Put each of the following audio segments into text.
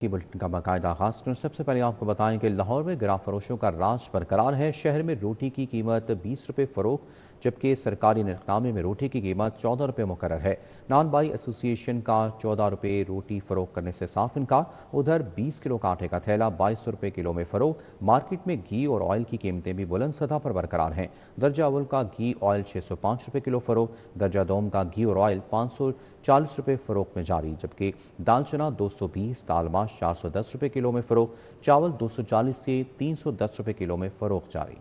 کی بلٹن کا باقاعدہ آغاز کریں۔ سب سے پہلے آپ کو بتائیں کہ لاہور میں گراں فروشوں کا راج برقرار ہے۔ شہر میں روٹی کی قیمت 20 روپے فروخت، جبکہ سرکاری نرخنامے میں روٹی کی قیمت 14 روپے مقرر ہے۔ نان بائی ایسوسی ایشن کا 14 روپے روٹی فروخت کرنے سے صاف انکار۔ ادھر 20 کلو کا آٹے کا تھیلا 2200 روپے کلو میں فروخت۔ مارکیٹ میں گھی اور آئل کی قیمتیں بھی بلند سطح پر برقرار ہیں۔ درجہ اول کا گھی آئل 605 روپے کلو فروخت، درجہ دوم کا گھی اور آئل 540 روپے فروخت میں جاری، جبکہ دال چنا 220، دال ماش 410 روپے کلو میں فروخت، چاول 240 سے 310 روپے کلو میں فروخت جاری۔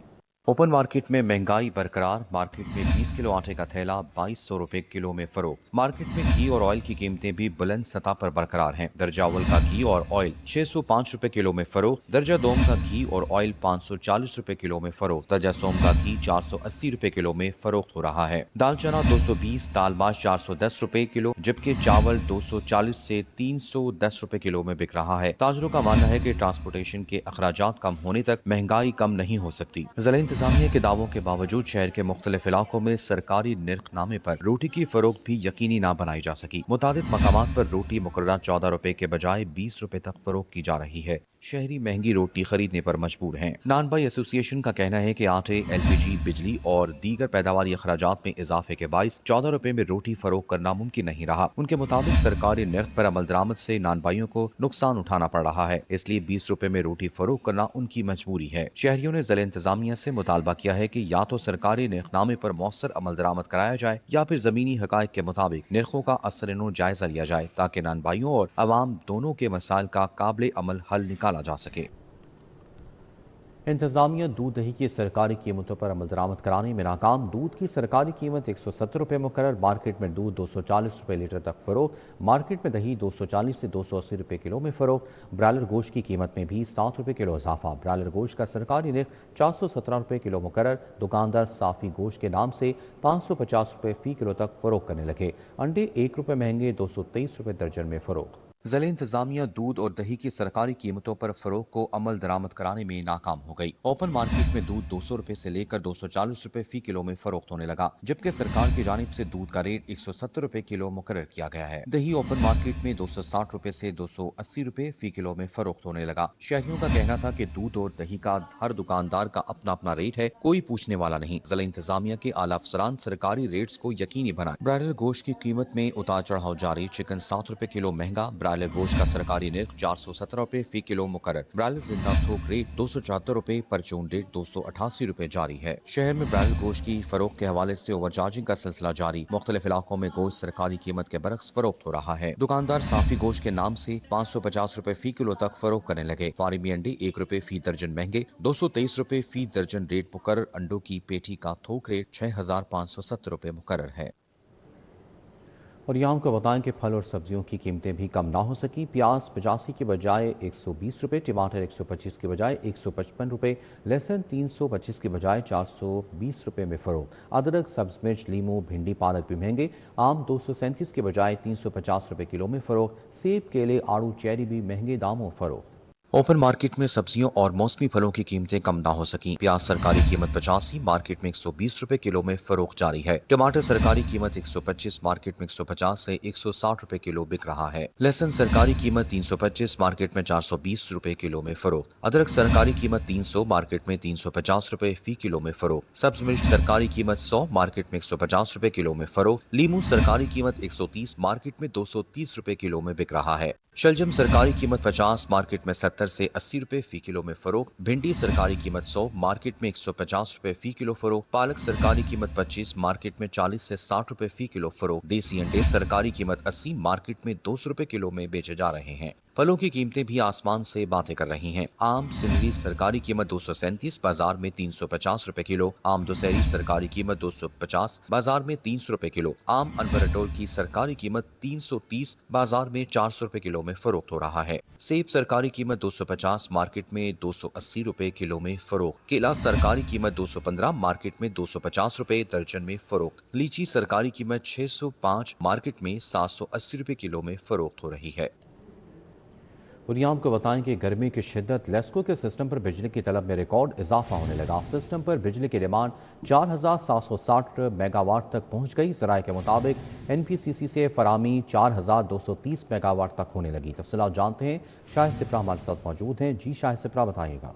اوپن مارکیٹ میں مہنگائی برقرار۔ مارکیٹ میں 20 کلو آٹے کا تھیلا 2200 روپے کلو میں فروخت۔ مارکیٹ میں گھی اور آئل کی قیمتیں بھی بلند سطح پر برقرار ہیں۔ درجہ اول کا گھی اور آئل 605 روپے کلو میں فروخت، درجہ دوم کا گھی اور آئل 540 روپے کلو میں فروخت، درجہ سوم کا گھی 480 روپے کلو میں فروخت ہو رہا ہے۔ دال چنا 220، دال ماش 410 روپے کلو، جبکہ چاول 240 سے 310 روپے کلو میں بک رہا ہے۔ تاجروں کا ماننا ہے کہ ٹرانسپورٹیشن کے اخراجات کم ہونے تک مہنگائی کم نہیں ہو سکتی۔ ضلع انتظامیہ کے دعووں کے باوجود شہر کے مختلف علاقوں میں سرکاری نرخ نامے پر روٹی کی فروخت بھی یقینی نہ بنائی جا سکی۔ متعدد مقامات پر روٹی مقررہ 14 روپے کے بجائے 20 روپے تک فروخت کی جا رہی ہے۔ شہری مہنگی روٹی خریدنے پر مجبور ہیں۔ نان بائی ایسوسی ایشن کا کہنا ہے کہ آٹے، ایل پی جی، بجلی اور دیگر پیداواری اخراجات میں اضافے کے باعث 14 روپے میں روٹی فروخت کرنا ممکن نہیں رہا۔ ان کے مطابق سرکاری نرخ پر عمل درآمد سے نان بائیوں کو نقصان اٹھانا پڑ رہا ہے، اس لیے 20 روپے میں روٹی فروخت کرنا ان کی مجبوری ہے۔ شہریوں نے ضلع انتظامیہ سے مطالبہ کیا ہے کہ یا تو سرکاری نرخ نامے پر مؤثر عمل درآمد کرایا جائے یا پھر زمینی حقائق کے مطابق نرخوں کا اثر نو جائزہ لیا جائے تاکہ نان بائیوں اور عوام دونوں کے مسائل کا قابل عمل حل نکالا جا سکے۔ انتظامیہ دودھ دہی کی سرکاری قیمتوں پر عمل درآمد کرانے میں ناکام۔ دودھ کی سرکاری قیمت 170 روپے مقرر، مارکیٹ میں دودھ 240 روپے لیٹر تک فروخت، مارکیٹ میں دہی 240 سے 280 روپے کلو میں فروخت۔ برائلر گوشت کی قیمت میں بھی 7 روپے کلو اضافہ، برائلر گوشت کا سرکاری نرخ 417 روپے کلو مقرر، دکاندار صافی گوشت کے نام سے 550 روپے فی کلو تک فروخت کرنے لگے۔ انڈے 1 روپے مہنگے 223 روپے درجن میں فروخت۔ ضلع انتظامیہ دودھ اور دہی کی سرکاری قیمتوں پر فروخت کو عمل درآمد کرانے میں ناکام ہو گئی۔ اوپن مارکیٹ میں دودھ 200 روپے سے لے کر 240 روپے فی کلو میں فروخت ہونے لگا، جبکہ سرکار کی جانب سے دودھ کا ریٹ 170 روپے کلو مقرر کیا گیا ہے۔ دہی اوپن مارکیٹ میں 260 روپے سے 280 روپے فی کلو میں فروخت ہونے لگا۔ شہریوں کا کہنا تھا کہ دودھ اور دہی کا ہر دکاندار کا اپنا اپنا ریٹ ہے، کوئی پوچھنے والا نہیں۔ ضلع انتظامیہ کے اعلیٰ افسران سرکاری ریٹس کو یقینی بنائیں۔ برائلر گوشت کی قیمت میں اتار چڑھاؤ جاری، چکن 7 روپے کلو مہنگا، برائلر گوشت کا سرکاری نرخ 417 روپے فی کلو مقرر، برائلر زندہ تھوک ریٹ 274 روپے، پرچون ریٹ 288 روپے جاری ہے۔ شہر میں برائلر گوشت کی فروخت کے حوالے سے اوور چارجنگ کا سلسلہ جاری، مختلف علاقوں میں گوشت سرکاری قیمت کے برعکس فروخت ہو رہا ہے۔ دکاندار صافی گوشت کے نام سے 550 روپے فی کلو تک فروخت کرنے لگے۔ فارمی انڈے 1 روپے فی درجن مہنگے، 223 روپے فی درجن ریٹ مقرر، انڈوں کی پیٹی کا تھوک ریٹ 6570 روپے مقرر ہے۔ اور یہاں کو بتائیں کہ پھل اور سبزیوں کی قیمتیں بھی کم نہ ہو سکی۔ پیاز 85 کے بجائے 120 روپے، ٹماٹر 125 کے بجائے 155 روپے، لہسن 325 کے بجائے 420 روپے میں فروخت۔ ادرک، سبز مرچ، لیموں، بھنڈی، پالک بھی مہنگے، آم 237 کے بجائے 350 روپے کلو میں فروخت۔ سیب، کیلے، آڑو، چیری بھی مہنگے داموں فروخت۔ اوپن مارکیٹ میں سبزیوں اور موسمی پھلوں کی قیمتیں کم نہ ہو سکیں۔ پیاز سرکاری قیمت 85، مارکیٹ میں 120 روپے کلو میں فروخت جاری ہے۔ ٹماٹر سرکاری قیمت 125، مارکیٹ میں 150 سے 160 روپے کلو بک رہا ہے۔ لہسن سرکاری قیمت 325، مارکیٹ میں 420 روپے کلو میں فروخت۔ ادرک سرکاری قیمت 300، مارکیٹ میں 350 روپے فی کلو میں فروخت۔ سبز مرچ سرکاری قیمت 100، مارکیٹ میں 150 روپے کلو میں فروخت۔ لیموں سرکاری قیمت 130، مارکیٹ میں 230 روپے کلو میں بک رہا ہے۔ شلجم سرکاری قیمت 50، مارکیٹ میں 70 سے 80 روپے فی کلو میں فروخت۔ بھنڈی سرکاری قیمت 100، مارکیٹ میں 150 روپے فی کلو فروخت۔ پالک سرکاری قیمت 25، مارکیٹ میں 40 سے 60 روپے فی کلو فروخت۔ دیسی انڈے سرکاری قیمت 80، مارکیٹ میں 200 روپے کلو میں بیچے جا رہے ہیں۔ پھلوں کی قیمتیں بھی آسمان سے باتیں کر رہی ہیں۔ آم سندری سرکاری قیمت 237، بازار میں 350 روپے کلو۔ آم دوسری سرکاری قیمت 250، بازار میں 300 روپے کلو۔ آم انبرٹول کی سرکاری قیمت 330، بازار میں 400 روپے کلو میں فروخت ہو رہا ہے۔ سیب سرکاری قیمت 250، مارکیٹ میں 280 روپے کلو میں فروخت۔ کیلا سرکاری قیمت 215، مارکیٹ میں 250 روپے درجن میں فروخت۔ لیچی سرکاری قیمت 605، مارکیٹ میں 780 روپے کلو میں فروخت ہو رہی ہے۔ उलियाम को बताएं कि गर्मी की शिद्दत लेस्को के सिस्टम पर बिजली की तलब में रिकॉर्ड इजाफा होने लगा। सिस्टम पर बिजली की डिमांड 4760 मेगावाट तक पहुंच गई। ज़राए के मुताबिक NPCC से फरामी 4230 मेगावाट तक होने लगी। तफसीलात जानते हैं, शाहिद सिप्रा हमारे साथ मौजूद हैं। जी शाहिद सिप्रा, बताइएगा।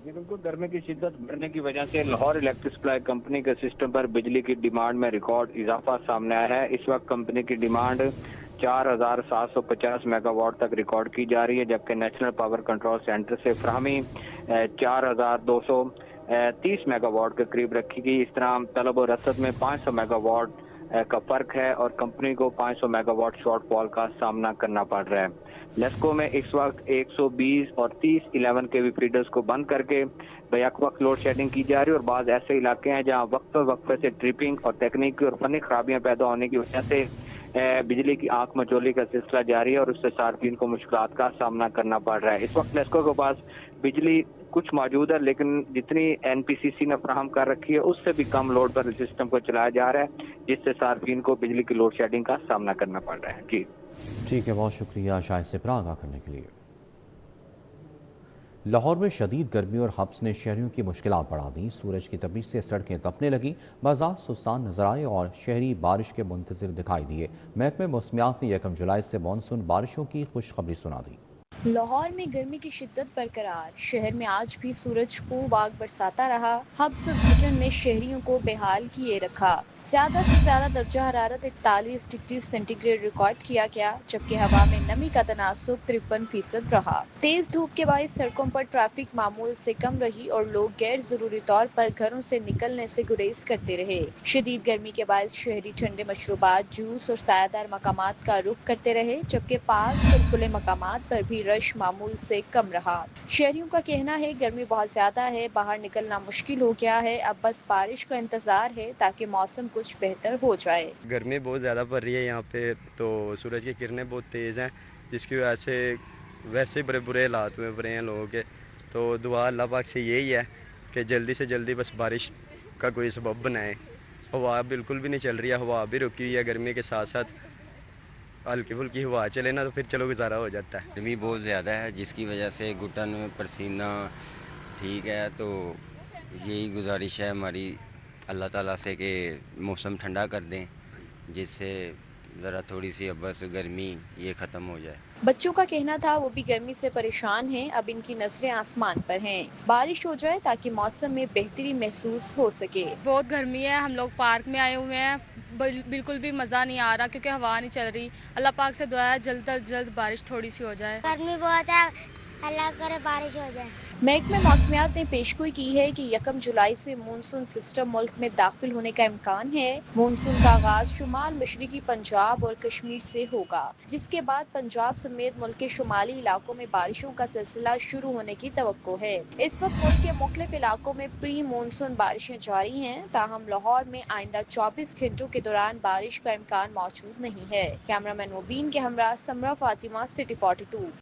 जी बिल्कुल, गर्मी की शिद्दत बढ़ने की वजह से लाहौर इलेक्ट्रिक सप्लाई कंपनी के सिस्टम पर बिजली की डिमांड में रिकॉर्ड इजाफा सामने आया है। इस वक्त कंपनी की डिमांड 4750 मेगावाट तक रिकॉर्ड की जा रही है, जबकि नेशनल पावर कंट्रोल सेंटर से फराहमी 4230 मेगावाट के करीब रखी गई। इस तरह तलब और रसद में 500 मेगावाट का फर्क है और कंपनी को 500 मेगावाट शॉर्टफॉल का सामना करना पड़ रहा है। लेस्को में इस वक्त 120 और 30 11 केवी फीडर्स को बंद करके बैक वक्त लोड शेडिंग की जा रही है और बाज़ ऐसे इलाके हैं जहां वक्फे से ट्रिपिंग और तकनीकी और फनी खराबियां पैदा होने की वजह से बिजली की आंख मचोली का सिलसिला जारी है और उससे सार्फिन को मुश्किलात का सामना करना पड़ रहा है। इस वक्त लेस्को के पास बिजली कुछ मौजूद है, लेकिन जितनी NPCC ने फराहम कर रखी है उससे भी कम लोड पर सिस्टम को चलाया जा रहा है, जिससे सार्फिन को बिजली की लोड शेडिंग का सामना करना पड़ रहा है। जी ठीक है, बहुत शुक्रिया शाहिद सिप्रा आगाह करने के लिए। लाहौर में शदीद गर्मी और हब्स ने शहरियों की मुश्किलात बढ़ा दी। सूरज की तपीश से सड़कें तपने लगी, बाजार सुनसान नजर आए और शहरी बारिश के मुंतज़िर दिखाई दिए। महकमे मौसमियात ने 1 जुलाई से मानसून बारिशों की खुशखबरी सुना दी। लाहौर में गर्मी की शिद्दत बरकरार, शहर में आज भी सूरज खूब आग बरसाता रहा। हब्स और घुटन ने शहरियों को बेहाल किए रखा। ज्यादा से ज्यादा दर्जा हरारत 41 डिग्री सेंटीग्रेड रिकॉर्ड किया गया, जबकि हवा में नमी का तनासुब 53% रहा। तेज धूप के बायस सड़कों पर ट्रैफिक मामूल से कम रही और लोग गैर जरूरी तौर पर घरों से निकलने से गुरेज करते रहे। शदीद गर्मी के बायस शहरी ठंडे मशरूबात, जूस और सायादार मकामात का रुख करते रहे, जबकि पार्क और खुले मकामात पर भी रश मामूल से कम रहा। शहरियों का कहना है गर्मी बहुत ज्यादा है, बाहर निकलना मुश्किल हो गया है, अब बस बारिश का इंतजार है ताकि मौसम कुछ बेहतर हो जाए। गर्मी बहुत ज़्यादा पड़ रही है यहाँ पे, तो सूरज की किरणें बहुत तेज़ हैं, जिसकी वजह से वैसे बड़े बुरे हालात में पड़े हैं लोगों के। तो दुआ अल्लाह पाक से यही है कि जल्दी से जल्दी बस बारिश का कोई सबब बनाए। हवा बिल्कुल भी नहीं चल रही है, हवा भी रुकी हुई है। गर्मी के साथ साथ हल्की फुल्की हवा चले ना तो फिर चलो गुजारा हो जाता है। गर्मी बहुत ज़्यादा है, जिसकी वजह से घुटन में पसीना ठीक है। तो यही गुजारिश है हमारी अल्लाह ताला से कि मौसम ठंडा कर दें, जिससे ज़रा थोड़ी सी बस गर्मी ये ख़त्म हो जाए। बच्चों का कहना था वो भी गर्मी से परेशान हैं, अब इनकी नजरें आसमान पर हैं। बारिश हो जाए ताकि मौसम में बेहतरी महसूस हो सके। बहुत गर्मी है, हम लोग पार्क में आए हुए हैं, बिल्कुल भी मज़ा नहीं आ रहा क्योंकि हवा नहीं चल रही। अल्लाह पाक से दुआ है जल्द से जल्द बारिश थोड़ी सी हो जाए। गर्मी बहुत है, अल्लाह करे बारिश हो जाए। महकमे मौसमियात ने पेशगोई की है कि 1 जुलाई से मानसून सिस्टम मुल्क में दाखिल होने का इम्कान है। मानसून का आगाज शुमाल मशरकी पंजाब और कश्मीर से होगा, जिसके बाद पंजाब समेत मुल्क के शुमाली इलाकों में बारिशों का सिलसिला शुरू होने की तवक्को है। इस वक्त मुल्क के मुख्तलिफ इलाकों में प्री मानसून बारिशें जारी हैं, ताहम लाहौर में आइंदा 24 घंटों के दौरान बारिश का इम्कान मौजूद नहीं है। कैमरामैन मुबीन के हमरा समरा फातिमा, सिटी 42।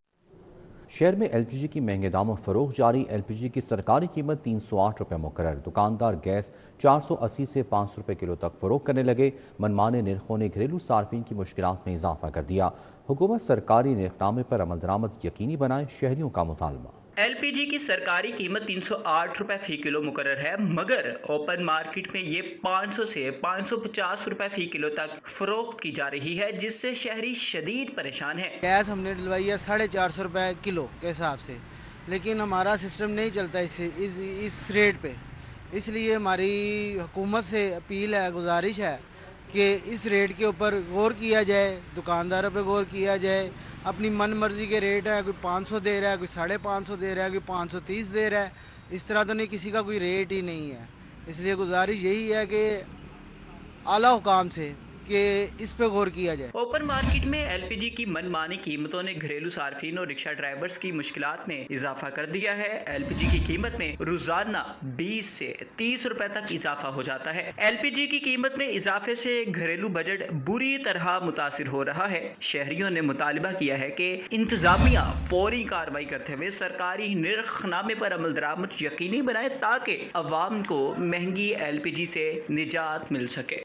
शहर में LPG की महंगे दामों फरोख्त जारी। LPG की सरकारी कीमत 308 रुपये मुकर्रर। दुकानदार गैस 480 से 500 रुपये किलो तक फरोख्त करने लगे। मनमाने निर्खों ने घरेलू सार्फिन की मुश्किलात में इजाफा कर दिया। हुकूमत सरकारी निर्खनामे पर अमल दरामद यकीनी बनाए, शहरियों का मुतालबा। LPG की सरकारी कीमत 308 रुपए फी किलो मुकर्रर है, मगर ओपन मार्केट में ये 500 से 550 रुपए फी किलो तक फरोख्त की जा रही है, जिससे शहरी शदीद परेशान है। गैस हमने डलवाई है 450 रुपए किलो के हिसाब से, लेकिन हमारा सिस्टम नहीं चलता इस रेट पे। इसलिए हमारी हुकूमत से अपील है, गुजारिश है कि इस रेट के ऊपर गौर किया जाए, दुकानदारों पे गौर किया जाए। अपनी मन मर्जी के रेट है, कोई 500 दे रहा है, कोई 550 दे रहा है, कोई 530 दे रहा है। इस तरह तो नहीं, किसी का कोई रेट ही नहीं है। इसलिए गुजारिश यही है कि आला हुकाम से कि इस पे गौर किया जाए। ओपन मार्केट में LPG की मनमानी कीमतों ने घरेलू सार्फिन और रिक्शा ड्राइवर्स की मुश्किलात में इजाफा कर दिया है। LPG की कीमत में रोजाना 20 से 30 रुपए तक इजाफा हो जाता है। LPG की कीमत में इजाफे से घरेलू बजट बुरी तरह मुतासिर हो रहा है। शहरियों ने मुतालिबा किया है कि इंतजामिया फौरी कार्रवाई करते हुए सरकारी निर्खनामे पर अमल दरामद यकीनी बनाए, ताकि अवाम को महंगी LPG से निजात मिल सके।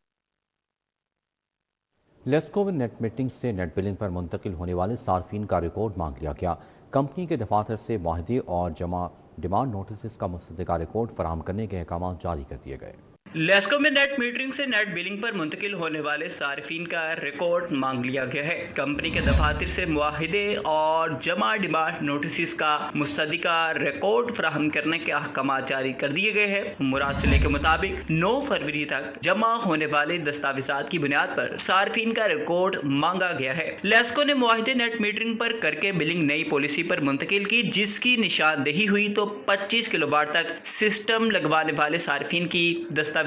लेस्को में नेट मीटिंग से नेट बिलिंग पर मुंतकिल होने वाले सार्फिन का रिकॉर्ड मांग लिया गया। कंपनी के दफातर से मुआहदे और जमा डिमांड नोटिस का मुसद्दिका रिकॉर्ड फराहम करने के अहकाम जारी कर दिए गए। लेस्को में नेट मीटरिंग से नेट बिलिंग पर मुंतकिल होने वाले सार्फिन का रिकॉर्ड मांग लिया गया है। कंपनी के दफातर से मुआहिदे और जमा डिमांड नोटिस का मुसद्दिका रिकॉर्ड फराहम करने के अहकाम जारी कर दिए गए हैं। मुरासिले के मुताबिक 9 फरवरी तक जमा होने वाले दस्तावेजात की बुनियाद पर सार्फिन का रिकॉर्ड मांगा गया है। लेस्को ने मुआहिदे नेट मीटरिंग पर करके बिलिंग नई पॉलिसी पर मुंतकिल की, जिसकी निशानदेही हुई तो 25 किलोवाट तक सिस्टम लगवाने वाले सार्फिन की दस्तावेजात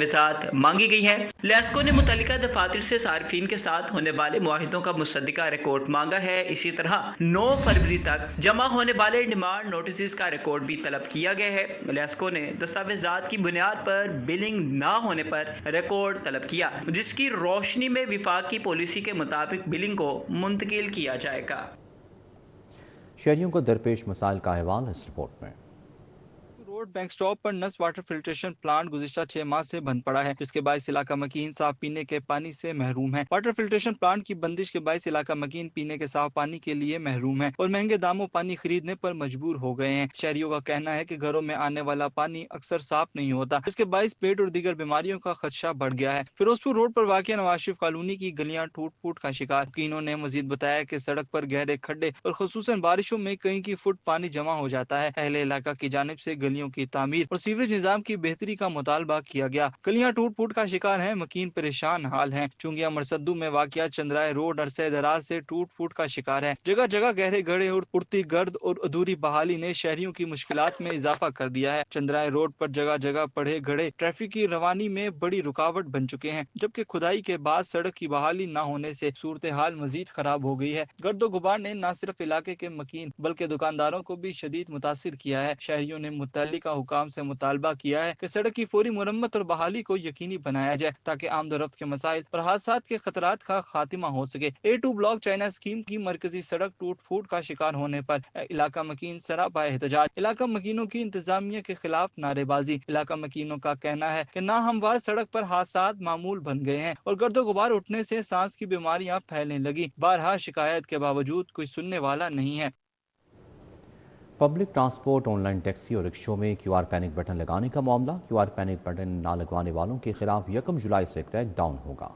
मांगी गई है। लेस्को ने मुतल्लिका दफातर से सार्फिन के साथ होने वाले मुआहिदों का मुसद्दिका रिकॉर्ड मांगा है। इसी तरह 9 फरवरी तक जमा होने वाले डिमांड नोटिस का रिकॉर्ड भी तलब किया गया है। लेस्को ने दस्तावेजात की बुनियाद पर बिलिंग ना होने पर रिकॉर्ड तलब किया, जिसकी रोशनी में विफाक की पॉलिसी के मुताबिक बिलिंग को मुंतकिल किया जाएगा। शहरियों को दरपेश मसाइल का अहवाल इस रिपोर्ट में। रोड बैंक स्टॉप पर नस वाटर फिल्ट्रेशन प्लांट गुज़िश्ता 6 माह से बंद पड़ा है, जिसके बायस इलाका मकीन साफ पीने के पानी से महरूम है। वाटर फिल्ट्रेशन प्लांट की बंदिश के बायस इलाका मकीन पीने के साफ पानी के लिए महरूम है और महंगे दामों पानी खरीदने पर मजबूर हो गए हैं। शहरियों का कहना है कि घरों में आने वाला पानी अक्सर साफ नहीं होता, जिसके बायस पेट और दीगर बीमारियों का खदशा बढ़ गया है। फिरोजपुर रोड पर वाक़िया नवाज शरीफ कॉलोनी की गलियां टूट फूट का शिकार। वकीलों ने मजीद बताया कि सड़क पर गहरे खड्डे और खुसूसन बारिशों में कई की फुट पानी जमा हो जाता है। अहले इलाका की जानिब से गलियों की तामीर और सीवरेज निजाम की बेहतरी का मुतालबा किया गया। गलियां टूट फूट का शिकार हैं, मकीन परेशान हाल हैं। चुंगिया मरसद्दू में वाक़िया चंद्राए रोड अरसे दराज से टूट फूट का शिकार है। जगह जगह गहरे गड्ढे और उड़ती गर्द और अधूरी बहाली ने शहरियों की मुश्किलात में इजाफा कर दिया है। चंद्राए रोड पर जगह जगह पड़े गड्ढे ट्रैफिक की रवानी में बड़ी रुकावट बन चुके हैं, जबकि खुदाई के बाद सड़क की बहाली न होने से सूरत हाल मजीद खराब हो गई है। गर्दो गुबार ने न सिर्फ इलाके के मकीन बल्कि दुकानदारों को भी शदीद मुतासिर किया है। शहरियों ने मुतल्लिका हुकाम से मुतालबा किया है कि सड़क की फौरी मुरम्मत और बहाली को यकीनी बनाया जाए, ताकि आमदोरफ्त के मसाइल और हादसात के खतरात का खात्मा हो सके। A2 ब्लॉक चाइना स्कीम की मरकजी सड़क टूट फूट का शिकार होने पर इलाका मकीन सरापा एहतजाज। इलाका मकीनों की इंतजामिया के खिलाफ नारेबाजी। इलाका मकीनों का कहना है कि नाहमवार सड़क पर हादसात मामूल बन गए हैं और गर्दो गुबार उठने से सांस की बीमारियां फैलने लगी। बारहा शिकायत के बावजूद कोई सुनने वाला नहीं है। पब्लिक ट्रांसपोर्ट, ऑनलाइन टैक्सी और रिक्शों में QR पैनिक बटन लगाने का मामला। QR पैनिक बटन ना लगवाने वालों के खिलाफ 1 जुलाई से क्रैकडाउन होगा।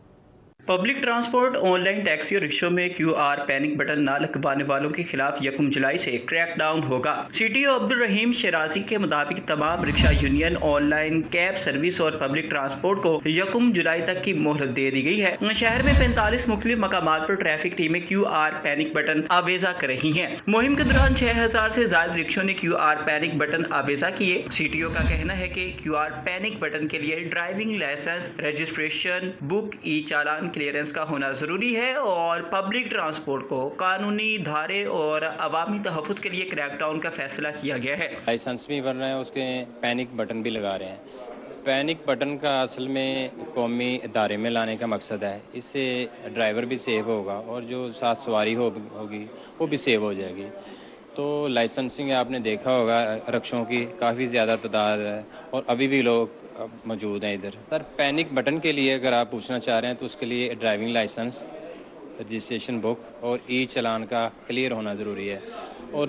पब्लिक ट्रांसपोर्ट, ऑनलाइन टैक्सी और रिक्शों में QR पैनिक बटन ना लगवाने वालों के खिलाफ 1 जुलाई से क्रैकडाउन होगा। CTO अब्दुल रहीम शराजी के मुताबिक तमाम rickshaw union, online cab service और पब्लिक ट्रांसपोर्ट को 1 जुलाई तक की मोहलत दे दी गई है। शहर में 45 मुख्तलिफ मकामात पर ट्रैफिक टीमें QR पैनिक बटन आवेजा कर रही हैं। मुहिम के दौरान 6000 से ज्यादा रिक्शों ने QR पैनिक बटन आवेजा किए। CTO का कहना है कि QR पैनिक बटन के लिए ड्राइविंग लाइसेंस, रजिस्ट्रेशन बुक, ई चालान क्लियरेंस का होना जरूरी है और पब्लिक ट्रांसपोर्ट को कानूनी धारे और अवामी तहफ़्फ़ुज़ के लिए क्रैकडाउन का फैसला किया गया है। लाइसेंस भी बन रहे हैं, उसके पैनिक बटन भी लगा रहे हैं। पैनिक बटन का असल में कौमी इदारे में लाने का मकसद है। इससे ड्राइवर भी सेव होगा और जो साथ सवारी होगी वो भी सेव हो जाएगी। तो लाइसेंसिंग आपने देखा होगा रिक्शों की काफ़ी ज़्यादा तादाद है और अभी भी लोग मौजूद हैं इधर। सर पैनिक बटन के लिए अगर आप पूछना चाह रहे हैं तो उसके लिए ड्राइविंग लाइसेंस, रजिस्ट्रेशन बुक और ई चालान का क्लियर होना ज़रूरी है। और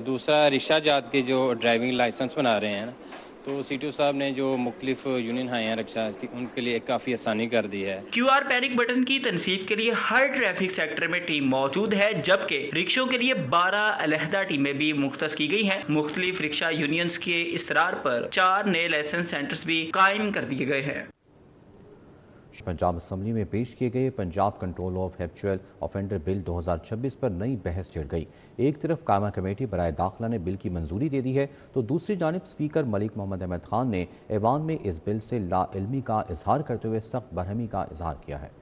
दूसरा रिक्शा जात के जो ड्राइविंग लाइसेंस बना रहे हैं तो CTO साहब ने जो मुख्तलिफ यूनियन हैं रिक्शा की, उनके लिए काफ़ी आसानी कर दी है। QR पैनिक बटन की तनसीब के लिए हर ट्रैफिक सेक्टर में टीम मौजूद है, जबकि रिक्शों के लिए 12 अलहदा टीमें भी मुख्तस की गई हैं। मुख्तलिफ रिक्शा यूनियंस के इसरार पर 4 नए लाइसेंस सेंटर्स भी कायम कर दिए गए हैं। पंजाब असम्बली में पेश किए गए Punjab control of habitual offender bill 2026 पर नई बहस छिड़ गई। एक तरफ कायमा कमेटी बराए दाखिला ने बिल की मंजूरी दे दी है तो दूसरी जानिब स्पीकर मलिक मोहम्मद अहमद खान ने ऐवान में इस बिल से लाइल्मी का इजहार करते हुए सख्त बरहमी का इजहार किया है।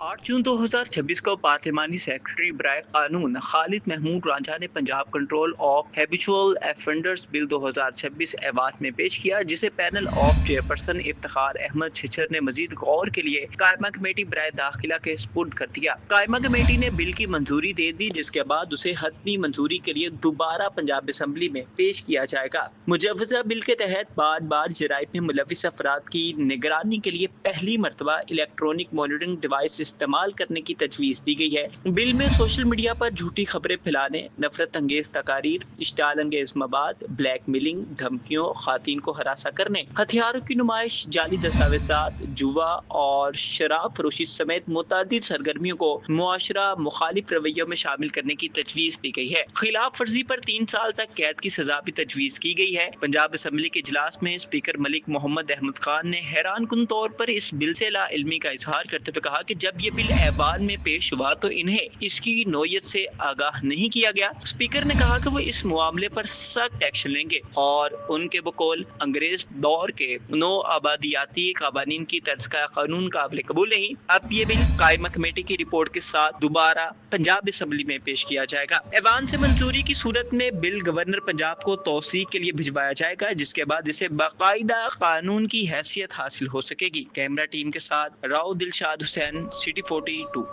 8 जून 2026 को पार्लिमानी सेक्रेटरी बराए कानून खालिद महमूद रांझा ने Punjab control of habitual offenders bill 2026 ऐवान में पेश किया, जिसे panel of chairperson Iftikhar Ahmed Chhachhar ने मजीद गौर के लिए कायमा कमेटी बराए दाखिला के सुपुर्द कर दिया। कायमा कमेटी ने बिल की मंजूरी दे दी, जिसके बाद उसे हतमी मंजूरी के लिए दोबारा पंजाब असम्बली में पेश किया जाएगा। मुजव्वजा बिल के तहत बार बार जराइम में मुलविस अफराद की निगरानी के लिए पहली मरतबा इलेक्ट्रॉनिक मॉनिटरिंग डिवाइस इस्तेमाल करने की तजवीज़ दी गई है। बिल में सोशल मीडिया पर झूठी खबरें फैलाने, नफरत अंगेज तकारीर, इश्ताल अंगेज मवाद, ब्लैक मेलिंग, धमकियों, खातिन को हरासा करने, हथियारों की नुमाइश, जाली दस्तावेजात, जुआ और शराब फरोशी समेत मुतअद्दिद सरगर्मियों को मुआशरा मुखालिफ रवैयों में शामिल करने की तजवीज़ दी गई है। खिलाफ वर्जी पर 3 साल तक कैद की सजा भी तजवीज़ की गई है। पंजाब असम्बली के इजलास में स्पीकर मलिक मोहम्मद अहमद खान ने हैरान कुन तौर पर इस बिल से ला इल्मी का इजहार करते हुए कहा कि जब ये बिल ऐवान में पेश हुआ तो इन्हें इसकी नौयत से आगाह नहीं किया गया। स्पीकर ने कहा कि वो इस मामले पर सख्त एक्शन लेंगे और उनके बकौल अंग्रेज दौर के नो आबादियाती कानून की तर्ज का कानून काबिल कबूल नहीं। अब ये बिल कायमा कमेटी की रिपोर्ट के साथ दोबारा पंजाब असम्बली में पेश किया जाएगा। ऐवान से मंजूरी की सूरत में बिल गवर्नर पंजाब को तौसीक के लिए भिजवाया जाएगा, जिसके बाद इसे बाकायदा कानून की हैसियत हासिल हो सकेगी। कैमरा टीम के साथ राव दिलशाद हुसैन, सिटी 42।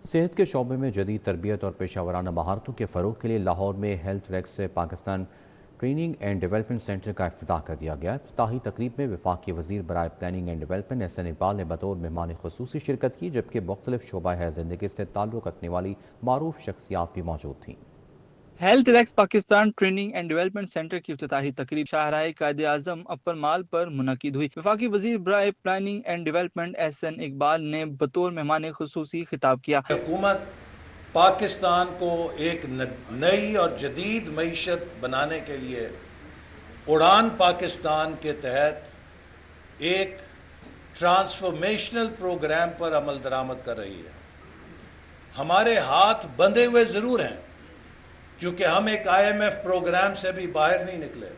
सेहत के शोबे में जदीद तरबियत और पेशावराना महारतों के फ़रोग के लिए लाहौर में हेल्थ रेक्स से Pakistan training and development centre का इफ्तिताह कर दिया गया। इफ्तिताही तकरीब में वफाकी वज़ीर बराए planning and development Ahsan Iqbal ने बतौर मेहमान खुसूसी शिरकत की, जबकि मुख्तलिफ शोबा है ज़िंदगी से ताल्लुक़ रखने वाली मारूफ शख्सियात भी मौजूद थीं। Health Rex Pakistan training and development centre की इफ्तिताही तकरीब शाहराह कायदे आज़म अपर माल पर मुनक़िद हुई। वफाकी वज़ीर बराए planning and development Ahsan Iqbal ने बतौर मेहमान खुसूसी खिताब किया। हुकूमत पाकिस्तान को एक नई और जदीद मईशत बनाने के लिए उड़ान पाकिस्तान के तहत एक ट्रांसफॉर्मेशनल प्रोग्राम पर अमल दरामद कर रही है। हमारे हाथ बंधे हुए ज़रूर हैं, क्योंकि हम एक IMF प्रोग्राम से भी बाहर नहीं निकले।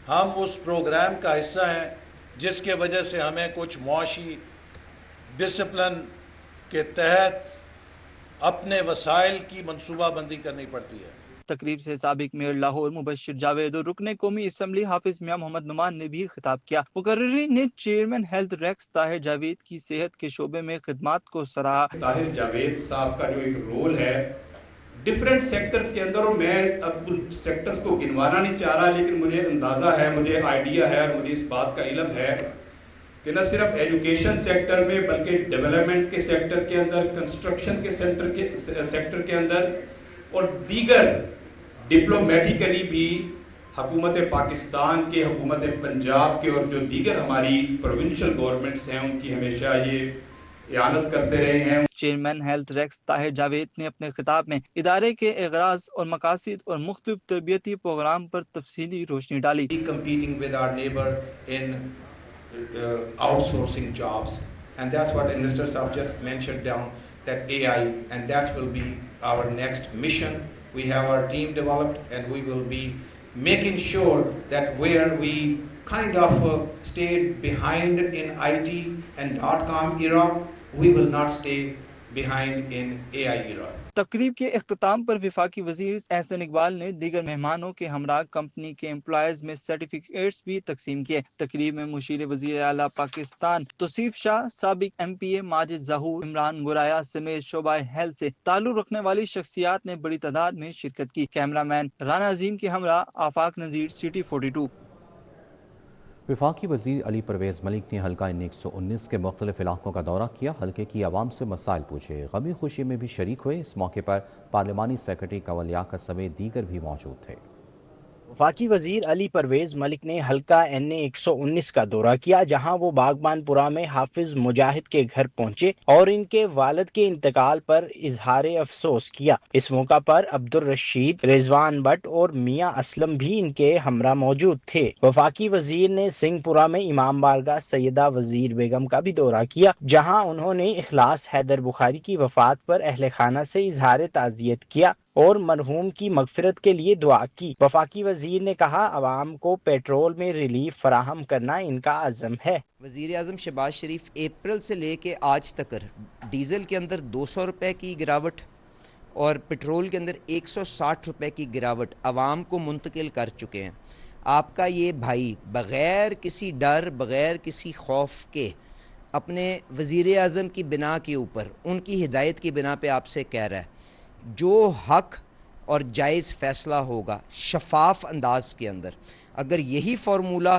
हम उस प्रोग्राम का हिस्सा हैं, जिसके वजह से हमें कुछ मुआशी डिसिप्लिन के तहत अपने वसाइल की मनसूबाबंदी करनी पड़ती है। तकरीब से साबिक मेयर लाहौर मुबश्शिर जावेद और रुकने कौमी असम्बली हाफिज मियां मोहम्मद नुमान ने भी खिताब किया। मुकर्रिरीन ने chairman health Rex Tahir Javed की सेहत के शोबे में खिदमात को सराहा। ताहिर जावेद साहब का जो एक रोल है डिफरेंट सेक्टर्स के अंदर, और मैं अब उन सेक्टर्स को गिनवाना नहीं चाह रहा, लेकिन मुझे अंदाज़ा है, मुझे आइडिया है, मुझे इस बात का इल्म है कि न सिर्फ एजुकेशन सेक्टर में बल्कि डेवलपमेंट के सेक्टर के अंदर, कंस्ट्रक्शन के सेक्टर के अंदर और दीगर डिप्लोमेटिकली भी हुकूमत पाकिस्तान के, हुकूमत पंजाब के और जो दीगर हमारी प्रोविंशियल गवर्नमेंट्स हैं उनकी हमेशा ये इयानत करते रहे हैं। Chairman health Rex Tahir Javed ने अपने खिताब में इदारे के एगराज और मकासिद और मुख्तलिफ तरबियती प्रोग्राम पर तफसीली रोशनी डाली। Competing with our neighbor in outsourcing jobs, and that's what investors have just mentioned down, that AI, and that will be our next mission. We have our team developed, and we will be making sure that where we kind of stayed behind in IT and .com era, we will not stay behind in AI era. तकरीब के इख्तिताम पर वफाकी वज़ीर एहसन इकबाल ने दीगर मेहमानों के हमरा कंपनी के एम्प्लॉयज में सर्टिफिकेट्स भी तकसीम किए। तकरीब में मुशीर वज़ीर आला पाकिस्तान तौसीफ शाह, साबिक MPA माजिद ज़हूर, इमरान बुराया समेत शोबा हेल्थ से ताल्लुक़ रखने वाली शख्सियात ने बड़ी तादाद में शिरकत की। कैमरामैन राना अजीम के हमरा आफाक नज़ीर, सिटी 42। वफाकी वज़ीर अली परवेज़ मलिक ने हल्का N 119 के मुख्तलिफ इलाकों का दौरा किया। हल्के की आवाम से मसाइल पूछे, गमी खुशी में भी शरीक हुए। इस मौके पर पार्लिमानी सेक्रेटरी कंवल लियाकत समेत दीगर भी मौजूद थे। वफाकी वज़ीर अली परवेज़ मलिक ने हल्का NA 119 का दौरा किया, जहां वो बागबानपुरा में हाफिज मुजाहिद के घर पहुंचे और इनके वालिद के इंतकाल पर इजहार अफसोस किया। इस मौका पर अब्दुल रशीद, रिजवान भट्ट और मियां असलम भी इनके हमरा मौजूद थे। वफाकी वज़ीर ने सिंहपुरा में इमाम बारगाह सैयदा वज़ीर बेगम का भी दौरा किया, जहां उन्होंने इखलास हैदर बुखारी की वफात पर अहले खाना से इजहार ताज़ियत किया और मरहूम की मगफिरत के लिए दुआ की। वफाकी वज़ीर ने कहा, अवाम को पेट्रोल में रिलीफ फराहम करना इनका अज़म है। वज़ीर आज़म शहबाज शरीफ अप्रैल से लेके आज तक डीज़ल के अंदर 200 रुपये की गिरावट और पेट्रोल के अंदर 160 रुपये की गिरावट अवाम को मुंतकिल कर चुके हैं। आपका ये भाई बग़ैर किसी डर, बग़ैर किसी खौफ के अपने वज़ीर आज़म की बिना के ऊपर, उनकी हिदायत की बिना पे आपसे कह रहा है, जो हक और जायज़ फ़ैसला होगा शफाफ अंदाज के अंदर, अगर यही फार्मूला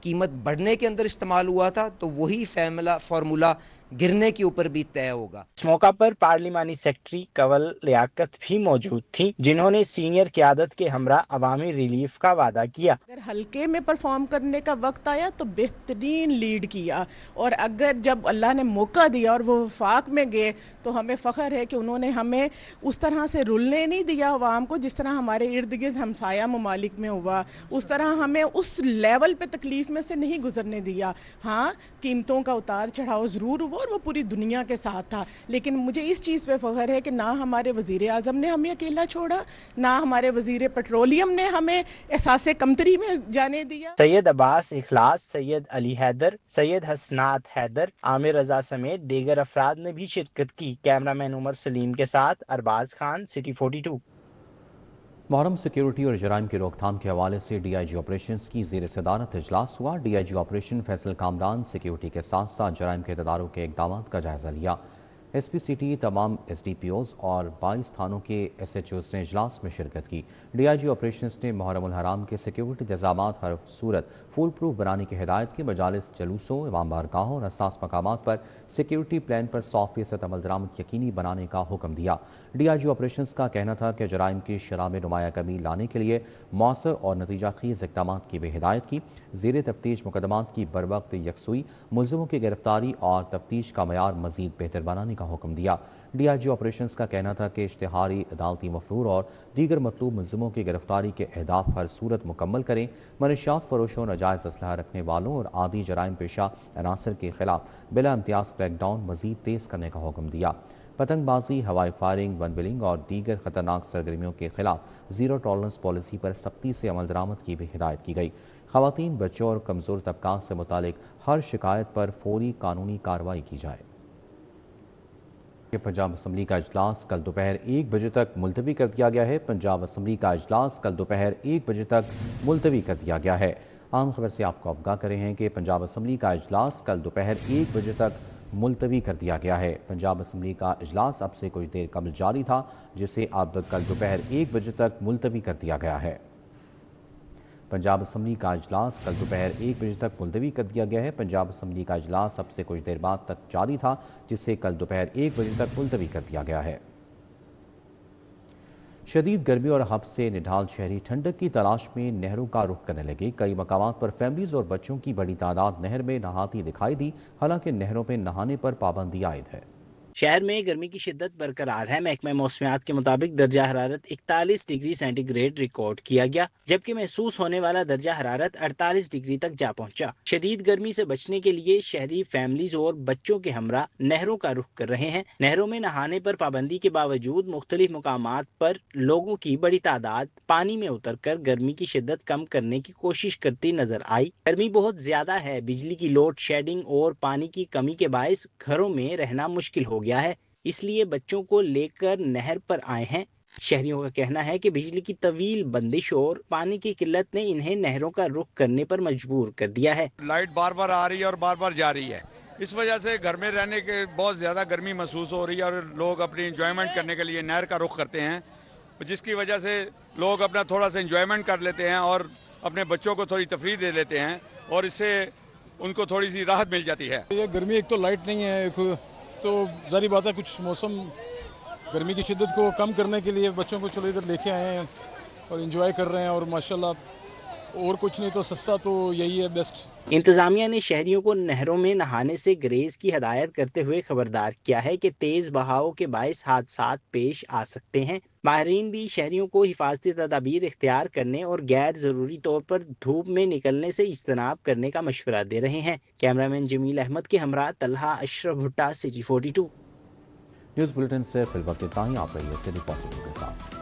कीमत बढ़ने के अंदर इस्तेमाल हुआ था तो वही फार्मूला गिरने के ऊपर भी तय होगा। इस मौका पर पार्लिमानी सेक्रेटरी कंवल लियाकत भी मौजूद थी, जिन्होंने सीनियर क़यादत के हमरा अवामी रिलीफ का वादा किया। अगर हल्के में परफॉर्म करने का वक्त आया तो बेहतरीन लीड किया, और अगर जब अल्लाह ने मौका दिया और वो वफाक में गए तो हमें फ़ख्र है कि उन्होंने हमें उस तरह से रुलने नहीं दिया अवाम को, जिस तरह हमारे इर्द गिर्द हमसाया ममालिक में हुआ, उस तरह हमें उस लेवल पे तकलीफ में से नहीं गुजरने दिया। हाँ, कीमतों का उतार चढ़ाव ज़रूर हुआ और वो पूरी दुनिया के साथ था, लेकिन मुझे इस चीज़ पे फ़ख्र है कि ना हमारे वज़ीर आज़म ने हमें अकेला छोड़ा, ना हमारे वज़ीर पेट्रोलियम ने हमें एहसास कमतरी में जाने दिया। सैयद अब्बास इखलास, सैयद अली हैदर, सैयद हसनात हैदर, आमिर रजा समेत दीगर अफराद ने भी शिरकत की। कैमरामैन उमर सलीम के साथ अरबाज खान, सिटी 42। मुहर्रम सिक्योरिटी और जराइम की रोकथाम के हवाले से DIG ऑपरेशंस की ज़ेर सदारत इजलास हुआ। DIG operation Faisal Kamran security के साथ साथ जराइम के तदारुक के इक़दामात का जायज़ा लिया। SP सिटी तमाम SDPOs और 22 थानों के SHOs ने इजलास में शिरकत की। DIG ऑपरेशंस ने मुहर्रमुल हराम के सिक्योरिटी इंतज़ामात हर सूरत फुल प्रूफ बनाने की हिदायत की। मजालिस, जलूसों, इमाम बारगाहों और हसास मकामात पर सिक्योरिटी प्लान पर 100% अमल दरामद यकीनी बनाने का हुक्म दिया। DIG ऑपरेशंस का कहना था कि जराइम की शरह में नुमाया कमी लाने के लिए मौसर और नतीजा खेज़ इक़दामात की भी हिदायत की। ज़ेर तफ्तीश मुकदमात की बर वक्त यकसुई, मुलज़िमों की गिरफ्तारी और तफ्तीश का मयार मज़ीद बेहतर बनाने का हुक्म दिया। DIG ऑपरेशंस का कहना था कि इश्तिहारी, अदालती मफरूर और दीगर मतलूब मुलज़िमों की गिरफ्तारी के अहदाफ हर सूरत मुकम्मल करें। मनशियात फरोशों, नाजायज़ असलहा रखने वालों और आदि जराइम पेशा अनासर के खिलाफ बिला इम्तियाज़ क्रैकडाउन मज़ीद तेज़ करने का हुक्म दिया। पतंगबाजी, हवाई फायरिंग, वन बिलिंग और दीगर खतरनाक सरगर्मियों के खिलाफ ज़ीरो टॉलरेंस पॉलिसी पर सख्ती से अमल दरामद की भी हिदायत की गई। ख़वातीन, बच्चों और कमज़ोर तबकात से मुतालिक हर शिकायत पर फौरी कानूनी कार्रवाई की जाए। पंजाब असम्बली का इजलास कल दोपहर 1 बजे तक मुलतवी कर दिया गया है। पंजाब असम्बली का इजलास कल दोपहर 1 बजे तक मुलतवी कर दिया गया है। आम खबर से आपको आगाह कर रहे हैं कि पंजाब असम्बली का इजलास कल दोपहर 1 बजे तक मुलतवी कर दिया गया है। पंजाब असम्बली का इजलास अब से कुछ देर कबल जारी था, जिसे अब कल दोपहर 1 बजे तक मुलतवी कर दिया गया है। पंजाब असम्बली का इजलास कल दोपहर 1 बजे तक मुलतवी कर दिया गया है। पंजाब असम्बली का इजलास अब से कुछ देर बाद तक जारी था, जिसे कल दोपहर 1 बजे तक मुलतवी कर दिया गया है। शदीद गर्मी और हब्स से निढाल शहरी ठंडक की तलाश में नहरों का रुख करने लगे। कई मकामात पर फैमिलीज और बच्चों की बड़ी तादाद नहर में नहाती दिखाई दी। हालांकि नहरों में नहाने पर पाबंदी आयद है। शहर में गर्मी की शिद्दत बरकरार है। महकमा मौसमियात के मुताबिक दर्जा हरारत 41 डिग्री सेंटीग्रेड रिकॉर्ड किया गया, जबकि महसूस होने वाला दर्जा हरारत 48 डिग्री तक जा पहुंचा। शदीद गर्मी से बचने के लिए शहरी फैमिलीज और बच्चों के हमरा नहरों का रुख कर रहे हैं। नहरों में नहाने पर पाबंदी के बावजूद मुख्तलिफ मुकामात पर लोगों की बड़ी तादाद पानी में उतर कर गर्मी की शिद्दत कम करने की कोशिश करती नजर आई। गर्मी बहुत ज्यादा है। बिजली की लोड शेडिंग और पानी की कमी के बायस घरों में रहना मुश्किल हो गया है, इसलिए बच्चों को लेकर नहर पर आए हैं। शहरियों का कहना है कि बिजली की तवील बंदिश और पानी की किल्लत ने इन्हें नहरों का रुख करने पर मजबूर कर दिया है। लाइट बार बार आ रही है और बार बार जा रही है, इस वजह से घर में रहने के बहुत ज़्यादा गर्मी महसूस हो रही है और लोग अपनी इंजॉयमेंट करने के लिए नहर का रुख करते हैं, जिसकी वजह से लोग अपना थोड़ा सा इंजॉयमेंट कर लेते हैं और अपने बच्चों को थोड़ी तफरीह दे लेते हैं और इससे उनको थोड़ी सी राहत मिल जाती है। ये गर्मी एक तो लाइट नहीं है, तो जारी बात है कुछ मौसम गर्मी की शिद्दत को कम करने के लिए बच्चों को चलो इधर लेके आए हैं और एंजॉय कर रहे हैं, और माशाल्लाह और कुछ नहीं तो सस्ता तो यही है बेस्ट। इंतजामिया ने शहरियों को नहरों में नहाने से गुरेज की हदायत करते हुए खबरदार किया है कि तेज बहाव के बायस हादसात पेश आ सकते हैं। माहिरीन भी शहरियों को हिफाजती तदाबीर इख्तियार करने और गैर जरूरी तौर पर धूप में निकलने से इज्तनाब करने का मशवरा दे रहे हैं। कैमरामैन जमील अहमद के हमरा तलहा अशरफ भुट्टा, सिटी 42। न्यूज़ बुलेटिन से फिल वक्त इतना ही। आप रहिए सिटी 42 के साथ।